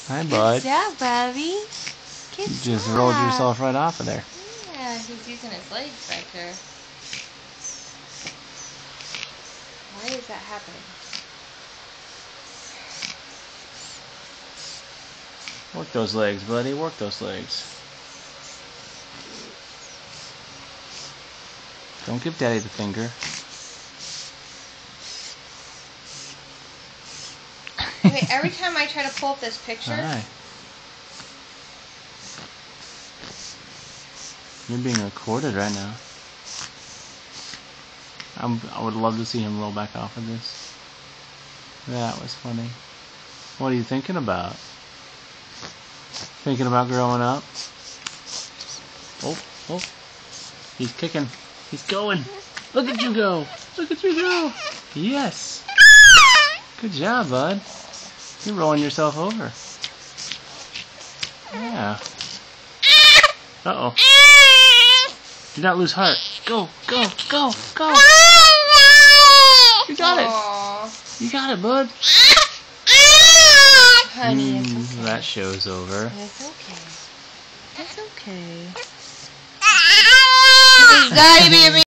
Hi, bud. Good job, Bobby. Good You just job. rolled yourself right off of there. Yeah, he's using his legs back there. Why is that happening? Work those legs, buddy. Work those legs. Don't give Daddy the finger. Okay, every time I try to pull up this picture... Alright. You're being recorded right now. I would love to see him roll back off of this. That was funny. What are you thinking about? Thinking about growing up? Oh. He's kicking. He's going. Look at you go. Look at you go. Yes. Good job, bud. You're rolling yourself over. Yeah. Uh-oh. Do not lose heart. Go. You got it. Aww. You got it, bud. Honey, it's okay. That show's over. It's okay. It's okay. Daddy, baby.